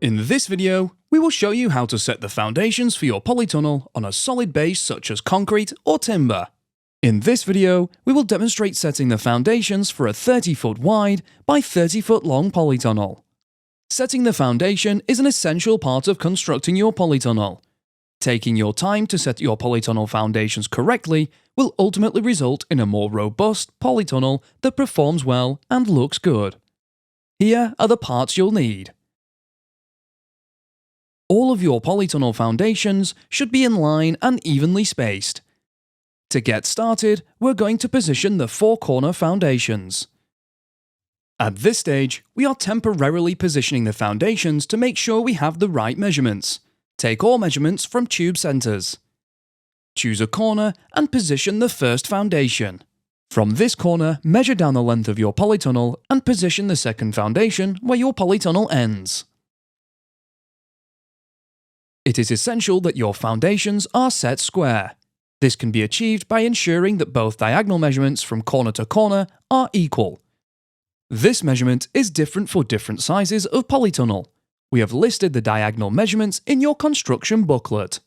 In this video, we will show you how to set the foundations for your polytunnel on a solid base such as concrete or timber. In this video, we will demonstrate setting the foundations for a 30-foot wide by 30-foot long polytunnel. Setting the foundation is an essential part of constructing your polytunnel. Taking your time to set your polytunnel foundations correctly will ultimately result in a more robust polytunnel that performs well and looks good. Here are the parts you'll need. All of your polytunnel foundations should be in line and evenly spaced. To get started, we're going to position the four corner foundations. At this stage, we are temporarily positioning the foundations to make sure we have the right measurements. Take all measurements from tube centers. Choose a corner and position the first foundation. From this corner, measure down the length of your polytunnel and position the second foundation where your polytunnel ends. It is essential that your foundations are set square. This can be achieved by ensuring that both diagonal measurements from corner to corner are equal. This measurement is different for different sizes of polytunnel. We have listed the diagonal measurements in your construction booklet.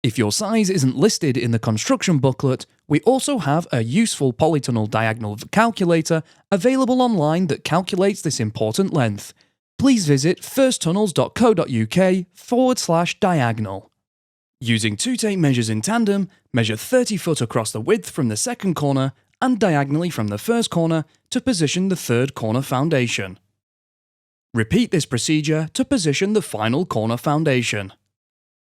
If your size isn't listed in the construction booklet, we also have a useful polytunnel diagonal calculator available online that calculates this important length. Please visit firsttunnels.co.uk/diagonal. Using two tape measures in tandem, measure 30 foot across the width from the second corner and diagonally from the first corner to position the third corner foundation. Repeat this procedure to position the final corner foundation.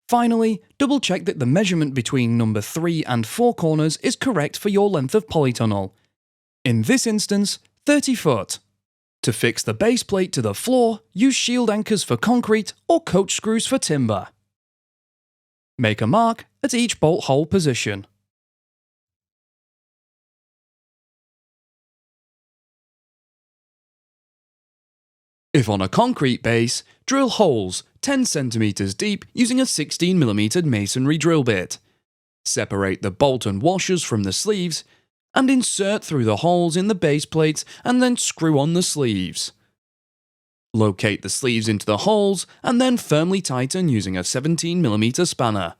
Finally, double check that the measurement between number 3 and 4 corners is correct for your length of polytunnel. In this instance, 30 foot. To fix the base plate to the floor, use shield anchors for concrete or coach screws for timber. Make a mark at each bolt hole position. If on a concrete base, drill holes 10 cm deep using a 16mm masonry drill bit. Separate the bolt and washers from the sleeves and insert through the holes in the base plates and then screw on the sleeves. Locate the sleeves into the holes and then firmly tighten using a 17mm spanner.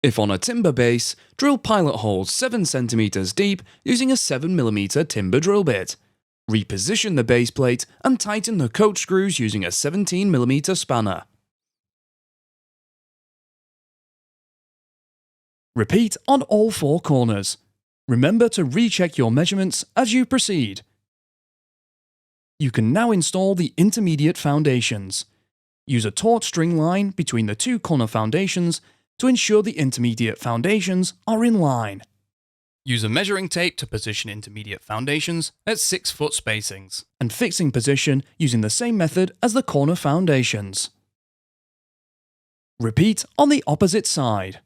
If on a timber base, drill pilot holes 7 cm deep using a 7mm timber drill bit. Reposition the base plate and tighten the coach screws using a 17mm spanner. Repeat on all 4 corners. Remember to recheck your measurements as you proceed. You can now install the intermediate foundations. Use a taut string line between the 2 corner foundations to ensure the intermediate foundations are in line. Use a measuring tape to position intermediate foundations at 6-foot spacings, and fixing position using the same method as the corner foundations. Repeat on the opposite side.